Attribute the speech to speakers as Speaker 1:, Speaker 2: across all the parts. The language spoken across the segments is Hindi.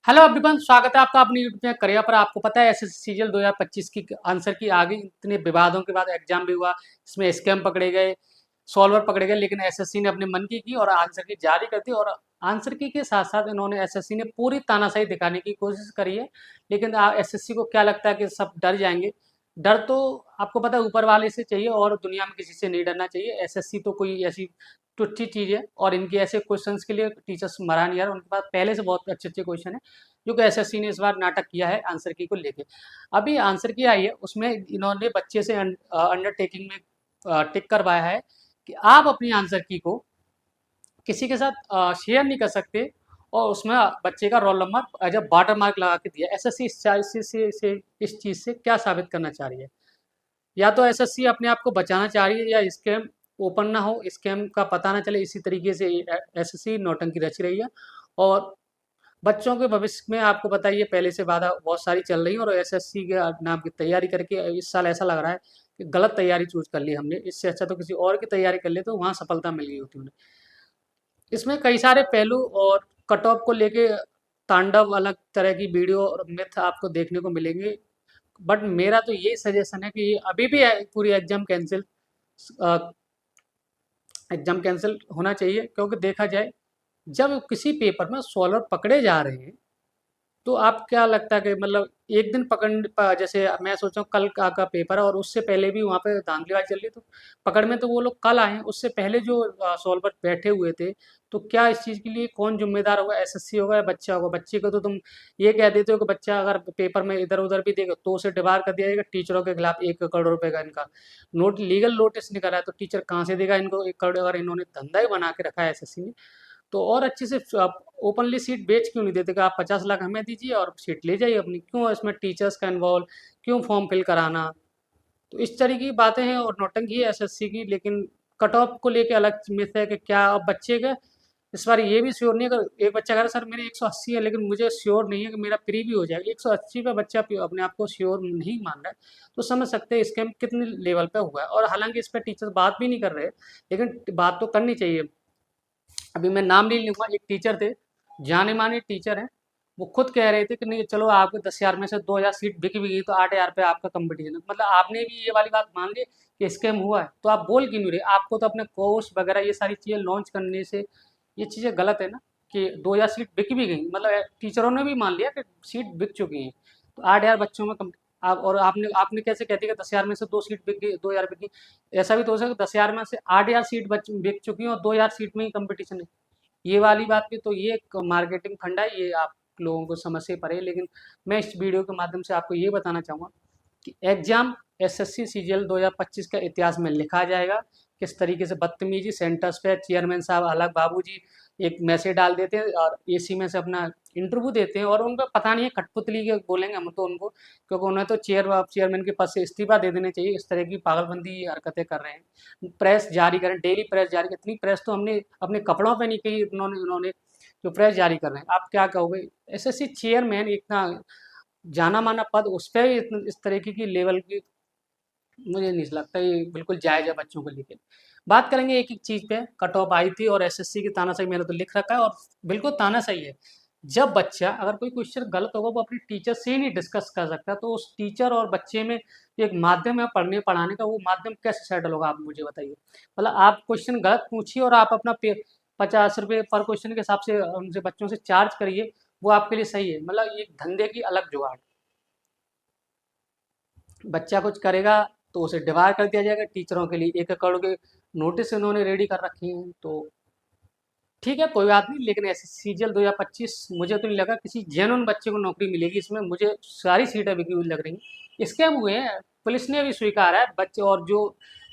Speaker 1: हेलो एवरीवन, स्वागत है आपका अपनी यूट्यूब चैनल करियर पर। आपको पता है एसएससी सीजीएल 2025 की आंसर की आगे इतने विवादों के बाद एग्जाम भी हुआ। इसमें स्कैम पकड़े गए, सॉल्वर पकड़े गए, लेकिन एसएससी ने अपने मन की और आंसर की जारी कर दी। और आंसर की के साथ साथ इन्होंने एसएससी ने पूरी तानाशाही दिखाने की कोशिश करी है। लेकिन एसएससी को क्या लगता है कि सब डर जाएंगे। डर तो आपको पता है ऊपर वाले से चाहिए और दुनिया में किसी से नहीं डरना चाहिए। एसएससी तो कोई ऐसी टुच्ची चीज़ है और इनके ऐसे क्वेश्चंस के लिए टीचर्स मरा नहीं यार। उनके पास पहले से बहुत अच्छे अच्छे क्वेश्चन है जो कि एसएससी ने इस बार नाटक किया है आंसर की को लेके। अभी आंसर की आई है, उसमें इन्होंने बच्चे से अंडरटेकिंग में टिक करवाया है कि आप अपनी आंसर की को किसी के साथ शेयर नहीं कर सकते। और उसमें बच्चे का roll number as a watermark लगा के दिया। एसएससी इस चीज़ से क्या साबित करना चाह रही है? या तो एसएससी अपने आप को बचाना चाह रही है या स्कैम ओपन ना हो, स्कैम का पता ना चले, इसी तरीके से एसएससी नौटंकी रच रही है। और बच्चों के भविष्य में आपको बताइए पहले से बाधा बहुत सारी चल रही है और एसएससी के नाम की तैयारी करके इस साल ऐसा लग रहा है कि गलत तैयारी चूज कर ली हमने। इससे अच्छा तो किसी और की तैयारी कर ले तो वहाँ सफलता मिल गई होती उन्हें। इसमें कई सारे पहलू और कट ऑफ को लेके तांडव अलग तरह की वीडियो और मिथ आपको देखने को मिलेंगे। बट मेरा तो ये सजेशन है कि अभी भी पूरी एग्जाम कैंसिल होना चाहिए। क्योंकि देखा जाए, जब किसी पेपर में सॉल्वर पकड़े जा रहे हैं तो आप क्या लगता है कि मतलब एक दिन जैसे मैं सोच रहा हूँ कल का पेपर है और उससे पहले भी वहाँ पे धांधलीबाजी चल रही, तो पकड़ में तो वो लोग कल आए हैं। उससे पहले जो सॉल्वर बैठे हुए थे, तो क्या इस चीज़ के लिए कौन जिम्मेदार होगा? एसएससी होगा या बच्चा होगा? बच्चे को तो तुम ये कह देते हो कि बच्चा अगर पेपर में इधर उधर भी देगा तो उसे डिबार कर दिया जाएगा। टीचरों के खिलाफ 1 करोड़ रुपए का इनका लीगल नोटिस निकला है, तो टीचर कहाँ से देगा इनको 1 करोड़? अगर इन्होंने धंधा ही बना के रखा है एसएससी ने, तो और अच्छे से आप ओपनली सीट बेच क्यों नहीं देते कि आप 50 लाख हमें दीजिए और सीट ले जाइए अपनी? क्यों इसमें टीचर्स का इन्वॉल्व, क्यों फॉर्म फिल कराना? तो इस तरह की बातें हैं और नौटंकी है एसएससी की। लेकिन कट ऑफ को लेके अलग मिथ है कि क्या अब बच्चे का इस बार ये भी श्योर नहीं है। अगर एक बच्चा कह रहा है सर मेरे 180 है लेकिन मुझे श्योर नहीं है कि मेरा प्री भी हो जाएगा, 180 पे बच्चा अपने आप को श्योर नहीं मान रहा है, तो समझ सकते हैं स्कैम कितने लेवल पे हुआ है। और हालांकि इस पर टीचर्स बात भी नहीं कर रहे, लेकिन बात तो करनी चाहिए। अभी मैं नाम नहीं लूंगा, एक टीचर थे, जाने माने टीचर हैं, वो खुद कह रहे थे कि नहीं चलो आपके 10,000 में से 2,000 सीट बिक भी गई तो 8,000 पे आपका कंपटीशन है। मतलब आपने भी ये वाली बात मान ली कि स्कैम हुआ है, तो आप बोल क्यों नहीं रहे? आपको तो अपने कोर्स वगैरह ये सारी चीज़ें लॉन्च करने से ये चीज़ें गलत है ना, कि 2,000 सीट बिक भी गई। मतलब टीचरों ने भी मान लिया कि सीट बिक चुकी हैं, तो 8,000 बच्चों में आप और आपने आपने कैसे कहते हैं कि 10,000 में से 2 सीट बिक गई, 2,000 बिक गई? ऐसा भी तो हो सकता है 10,000 में से 8,000 सीट बिक चुकी हैं और 2,000 सीट में ही कंपटीशन है। ये वाली बात भी तो ये एक मार्केटिंग फंडा है, ये आप लोगों को समझ से परे। लेकिन मैं इस वीडियो के माध्यम से आपको ये बताना चाहूँगा कि एग्जाम एसएससी सीजीएल 2025 का इतिहास में लिखा जाएगा। किस तरीके से बदतमीजी सेंटर्स पे चेयरमैन साहब अलग बाबूजी एक मैसेज डाल देते हैं और एसी में से अपना इंटरव्यू देते हैं, और उनको पता नहीं है कठपुतली के बोलेंगे हम तो उनको, क्योंकि उन्हें तो चेयरमैन के पद से इस्तीफा दे देने चाहिए। इस तरह की पागलबंदी हरकतें कर रहे हैं। प्रेस जारी करें, डेली प्रेस जारी, इतनी प्रेस तो हमने अपने कपड़ों पे नहीं की इन्होंने उन्होंने जो प्रेस जारी कर रहे हैं। आप क्या कहोगे? एसएससी चेयरमैन इतना जाना माना पद, उस पर इस तरीके की लेवल की मुझे नहीं लगता ये बिल्कुल जायज़ है बच्चों को लेके। बात करेंगे एक एक चीज़ पे। कट ऑफ आई थी और एसएससी की तानाशाही मैंने तो लिख रखा है और बिल्कुल तानाशाही है। जब बच्चा अगर कोई क्वेश्चन गलत होगा वो अपनी टीचर से ही नहीं डिस्कस कर सकता, तो उस टीचर और बच्चे में एक माध्यम है पढ़ने पढ़ाने का, वो माध्यम कैसे सेटल होगा? आप मुझे बताइए। मतलब आप क्वेश्चन गलत पूछिए और आप अपना 50 रुपये पर क्वेश्चन के हिसाब से उनसे बच्चों से चार्ज करिए, वो आपके लिए सही है? मतलब ये धंधे की अलग जुगाड़। बच्चा कुछ करेगा तो उसे डिवार कर दिया जाएगा। टीचरों के लिए 1 करोड़ के नोटिस इन्होंने रेडी कर रखे हैं। तो ठीक है, कोई बात नहीं, लेकिन ऐसे सीजीएल 2025 मुझे तो नहीं लगा किसी जेन्युइन बच्चे को नौकरी मिलेगी इसमें। मुझे सारी सीटें बिकी हुई लग रही हैं। स्कैम हुए हैं, पुलिस ने भी स्वीकारा है बच्चे, और जो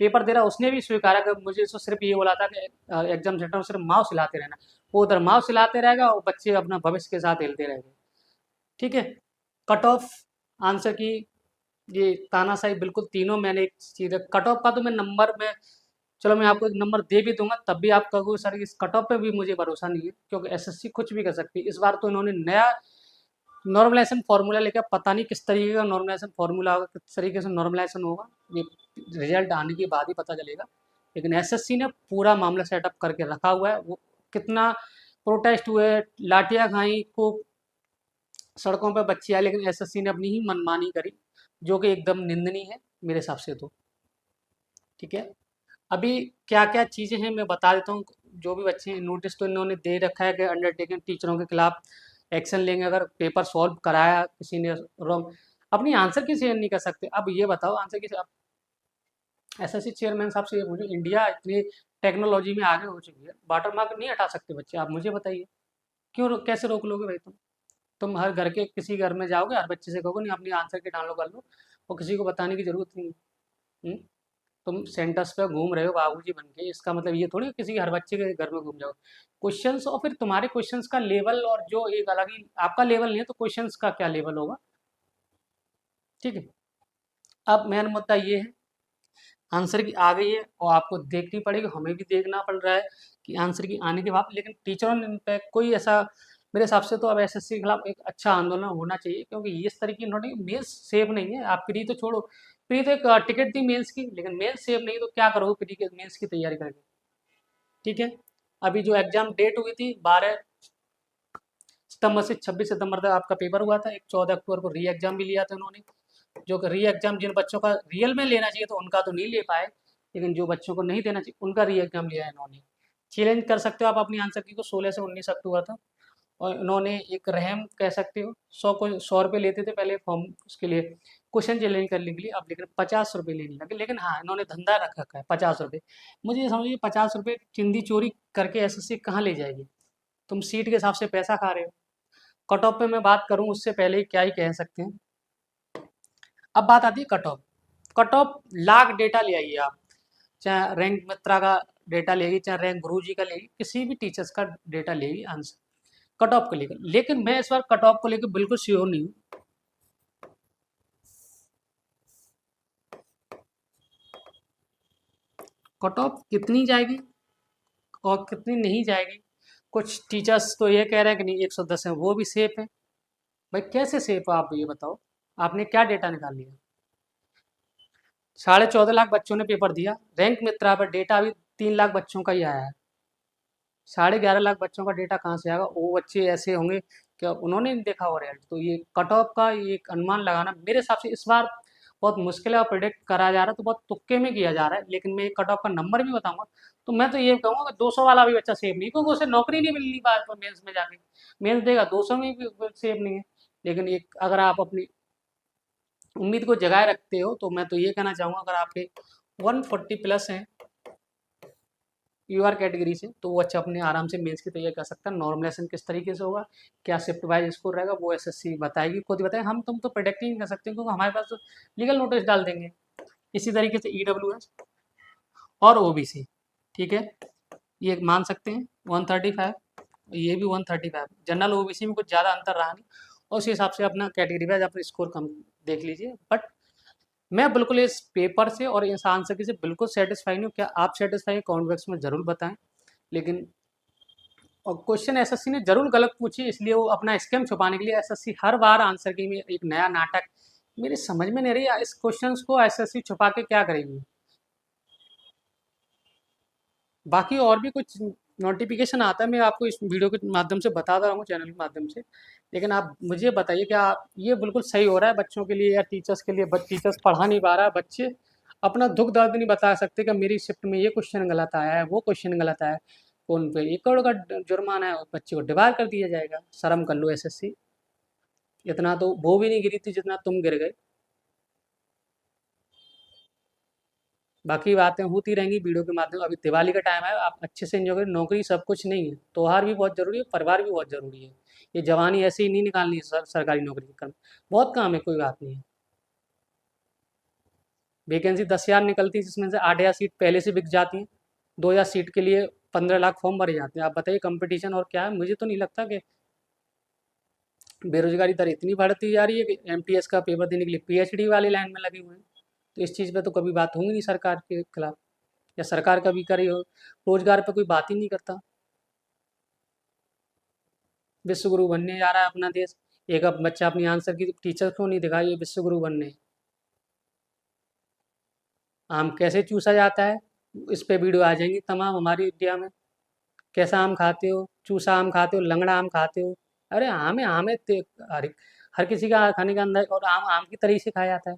Speaker 1: पेपर दे रहा है उसने भी स्वीकारा कि मुझे तो सिर्फ ये बोला था कि एग्जाम सेंटर में सिर्फ माउस हिलाते रहना। वो उधर माउस हिलाते रहेगा और बच्चे अपना भविष्य के साथ हिलते रहेंगे। ठीक है। कट ऑफ आंसर की ये तानाशाही बिल्कुल तीनों मैंने एक चीज़ है। कट ऑफ का तो मैं नंबर में, चलो मैं आपको एक नंबर दे भी दूंगा तब भी आप कहोगे सर इस कट ऑफ पे भी मुझे भरोसा नहीं है, क्योंकि एसएससी कुछ भी कर सकती है। इस बार तो इन्होंने नया नॉर्मलाइजेशन फार्मूला लेकर, पता नहीं किस तरीके का नॉर्मलाइजेशन फार्मूला होगा, किस तरीके से नॉर्मलाइजेशन होगा, ये रिजल्ट आने के बाद ही पता चलेगा। लेकिन एसएससी ने पूरा मामला सेटअप करके रखा हुआ है। वो कितना प्रोटेस्ट हुए, लाठियाँ खाई, खूब सड़कों पर बच्चे आए, लेकिन एसएससी ने अपनी ही मनमानी करी, जो कि एकदम निंदनीय है मेरे हिसाब से तो। ठीक है, अभी क्या क्या चीज़ें हैं मैं बता देता हूँ। जो भी बच्चे हैं, नोटिस तो इन्होंने दे रखा है कि अंडरटेकिंग टीचरों के खिलाफ एक्शन लेंगे अगर पेपर सॉल्व कराया किसी ने रॉन्ग। अपनी आंसर की शेयर नहीं कर सकते। अब ये बताओ आंसर की, एसएससी चेयरमैन साहब से ये पूछो, इंडिया इतनी टेक्नोलॉजी में आगे हो चुकी है, वाटर मार्क नहीं हटा सकते बच्चे? आप मुझे बताइए, क्यों कैसे रोक लोगे भाई तुम हर घर के किसी घर में जाओगे, हर बच्चे से कहोगे नहीं अपनी आंसर की डाउनलोड कर लो, और किसी को बताने की जरूरत नहीं है। तुम सेंटर्स पे घूम रहे हो बाबूजी बन के, इसका मतलब ये थोड़ी किसी हर बच्चे के घर में घूम जाओ। क्वेश्चंस, और फिर तुम्हारे क्वेश्चंस का लेवल, और जो एक अलग ही आपका लेवल नहीं है तो क्वेश्चंस का क्या लेवल होगा? ठीक है, अब मेन मुद्दा ये है, आंसर की आ गई है और आपको देखनी पड़ेगी, हमें भी देखना पड़ रहा है कि आंसर की आने के बाद, लेकिन टीचरों ने इन पे कोई ऐसा, मेरे हिसाब से तो अब एसएससी के खिलाफ एक अच्छा आंदोलन होना चाहिए, क्योंकि ये इस तरह की नोटिस मेंस सेफ नहीं है। आप प्री तो छोड़ो, प्री तो एक टिकट थी मेंस की, लेकिन मेंस सेफ नहीं तो क्या करोगे प्री के मेंस की तैयारी करके? ठीक है, अभी जो एग्जाम डेट हुई थी 12 सितंबर से 26 सितंबर तक आपका पेपर हुआ था। एक 14 अक्टूबर को री एग्जाम भी लिया था उन्होंने, जो कि री एग्जाम जिन बच्चों का रियल में लेना चाहिए तो उनका तो नहीं ले पाए, लेकिन जो बच्चों को नहीं देना चाहिए उनका री एग्जाम लिया है इन्होंने। चैलेंज कर सकते हो आप अपनी आंसर की को, 16 से 19 अक्टूबर तक। और इन्होंने एक रहम कह सकते हो, 100 रुपये लेते थे पहले फॉर्म उसके लिए, क्वेश्चन चैलेंज करने के लिए, अब लेकिन 50 रुपये लेने लगे। लेकिन हाँ, इन्होंने धंधा रख रखा है 50 रुपये। मुझे ये समझिए 50 रुपये चिंदी चोरी करके एसएससी कहाँ ले जाएगी? तुम सीट के हिसाब से पैसा खा रहे हो। कट ऑफ पे मैं बात करूँ उससे पहले ही क्या ही कह सकते हैं। अब बात आती है cut off. Cut off lakh data ले आइए आप, चाहे रैंक मित्रा का डेटा लेगी, चाहे रैंक गुरुजी का लेगी, किसी भी टीचर्स का डेटा लेगी आंसर कट ऑफ को लेकर। लेकिन मैं इस बार कट ऑफ को लेकर बिल्कुल श्योर नहीं हूँ। कट ऑफ कितनी जाएगी और कितनी नहीं जाएगी, कुछ टीचर्स तो ये कह रहे हैं कि नहीं 110 है वो भी सेफ है। भाई कैसे सेफ है आप ये बताओ, आपने क्या डेटा निकाल लिया? 14.5 लाख बच्चों ने पेपर दिया, रैंक मित्रा पर डेटा अभी 3 लाख बच्चों का ही आया है। 11.5 लाख बच्चों का डेटा कहाँ से आएगा? वो बच्चे ऐसे होंगे कि उन्होंने नहीं देखा हो रिजल्ट। तो ये कट ऑफ का ये एक अनुमान लगाना मेरे हिसाब से इस बार बहुत मुश्किल है, और प्रिडिक्ट करा जा रहा है तो बहुत तुक्के में किया जा रहा है। लेकिन मैं कट ऑफ का नंबर भी बताऊंगा, तो मैं तो ये कहूँगा कि 200 वाला भी बच्चा सेफ नहीं, क्योंकि उसे नौकरी नहीं मिलनी बात तो मेंस में जाके, मेंस देगा 200 में भी सेफ नहीं है। लेकिन एक अगर आप अपनी उम्मीद को जगाए रखते हो तो मैं तो ये कहना चाहूँगा, अगर आपके 140 प्लस हैं यूआर कैटेगरी से, तो वो अच्छा अपने आराम से मेंस की तैयारी कर सकता है। नॉर्मलाइजेशन किस तरीके से होगा, क्या शिफ्ट वाइज स्कोर रहेगा, वो एसएससी बताएगी, खुद ही बताएगी। हम तुम तो प्रोडक्ट ही नहीं कर सकते, क्योंकि हमारे पास तो लीगल नोटिस डाल देंगे। इसी तरीके से ईडब्ल्यूएस और ओबीसी, ठीक है, ये मान सकते हैं 135, ये भी 135। जनरल ओबीसी में कुछ ज़्यादा अंतर रहा नहीं, और उस हिसाब से अपना कैटेगरी वाइज अपना स्कोर कम देख लीजिए। बट मैं बिल्कुल इस पेपर से और इस आंसर की से बिल्कुल सेटिस्फाई नहीं हूँ। क्या आप सेटिस्फाई हैं? कमेंट बॉक्स में ज़रूर बताएं। लेकिन और क्वेश्चन एसएससी ने जरूर गलत पूछी, इसलिए वो अपना स्कैम छुपाने के लिए एसएससी हर बार आंसर की में एक नया नाटक, मेरी समझ में नहीं रही इस क्वेश्चंस को एसएससी छुपा के क्या करेगी। बाकी और भी कुछ नोटिफिकेशन आता है, मैं आपको इस वीडियो के माध्यम से बता रहा हूँ, चैनल के माध्यम से। लेकिन आप मुझे बताइए क्या ये बिल्कुल सही हो रहा है बच्चों के लिए या टीचर्स के लिए? टीचर्स पढ़ा नहीं पा रहा है, बच्चे अपना दुख दर्द नहीं बता सकते कि मेरी शिफ्ट में ये क्वेश्चन गलत आया है, वो क्वेश्चन गलत आया है, कौन पे 1 करोड़ का जुर्माना है, बच्चे को डिबार कर दिया जाएगा। शर्म कर लो एसएससी, इतना तो वो भी नहीं गिरी थी जितना तुम गिर गए। बाकी बातें होती रहेंगी वीडियो के माध्यम। अभी दिवाली का टाइम है, आप अच्छे से एंजॉय करें। नौकरी सब कुछ नहीं है, त्योहार भी बहुत जरूरी है, परिवार भी बहुत जरूरी है। ये जवानी ऐसे ही नहीं निकालनी है सरकारी नौकरी के काम, बहुत काम है, कोई बात नहीं है। वैकेंसी 10,000 निकलती है, जिसमें से 8,000 सीट पहले से बिक जाती हैं। 2,000 सीट के लिए 15 लाख फॉर्म भरे जाते हैं। आप बताइए कंपटीशन और क्या है? मुझे तो नहीं लगता कि बेरोजगारी दर इतनी बढ़ती जा रही है कि एमटीएस का पेपर देने के लिए पीएचडी वाले लाइन में लगे हुए हैं। तो इस चीज़ पे तो कभी बात होंगी नहीं सरकार के खिलाफ, या सरकार कभी करी हो, रोजगार पे कोई बात ही नहीं करता। विश्व गुरु बनने जा रहा है अपना देश, एक अब बच्चा अपनी आंसर की टीचर क्यों नहीं दिखाई, ये विश्व गुरु बनने। आम कैसे चूसा जाता है, इस पे वीडियो आ जाएंगी तमाम हमारी इंडिया में। कैसा आम खाते हो, चूसा आम खाते हो, लंगड़ा आम खाते हो, अरे आम है, आम है हर हर किसी का खाने का अंदर, और आम आम की तरह से खाया जाता है।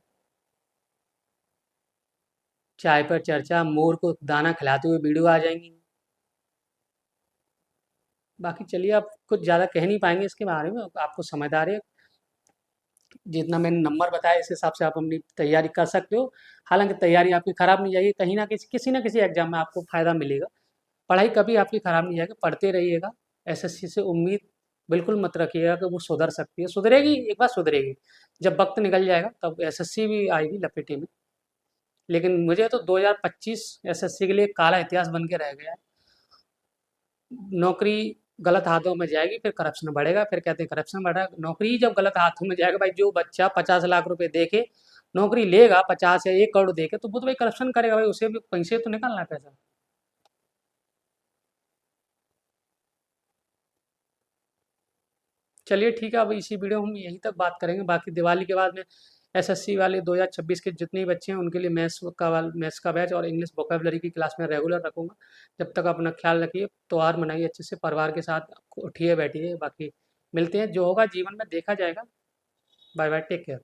Speaker 1: चाय पर चर्चा, मोर को दाना खिलाते हुए वीडियो आ जाएंगी। बाकी चलिए, आप कुछ ज़्यादा कह नहीं पाएंगे इसके बारे में, आपको समझदार है। जितना मैंने नंबर बताया इस हिसाब से आप अपनी तैयारी कर सकते हो। हालांकि तैयारी आपकी खराब नहीं जाएगी, कहीं ना किसी ना किसी एग्जाम में आपको फायदा मिलेगा। पढ़ाई कभी आपकी खराब नहीं जाएगी, पढ़ते रहिएगा। एसएससी से उम्मीद बिल्कुल मत रखिएगा कि वो सुधर सकती है, सुधरेगी, एक बार सुधरेगी। जब वक्त निकल जाएगा तब एसएससी भी आएगी लपेटे में। लेकिन मुझे तो 2025 एसएससी के लिए काला इतिहास बन के रह गया है। नौकरी गलत हाथों में जाएगी, फिर करप्शन बढ़ेगा, फिर कहते हैं करप्शन बढ़ा, नौकरी जब गलत हाथों में जाएगा भाई, जो बच्चा 50 लाख रुपए दे के नौकरी लेगा, 50 या 1 करोड़ दे के, तो वो तो भाई करप्शन करेगा भाई, उसे भी पैसे तो निकालना है पैसा। चलिए ठीक है, अब इसी वीडियो में हम यहीं तक बात करेंगे। बाकी दिवाली के बाद में एसएससी वाले 2026 के जितने भी बच्चे हैं उनके लिए मैथ्स का बैच और इंग्लिश वोकेबलरी की क्लास में रेगुलर रखूंगा। जब तक अपना ख्याल रखिए, त्योहार मनाइए अच्छे से परिवार के साथ, उठिए बैठिए। बाकी मिलते हैं, जो होगा जीवन में देखा जाएगा। Bye bye, take care.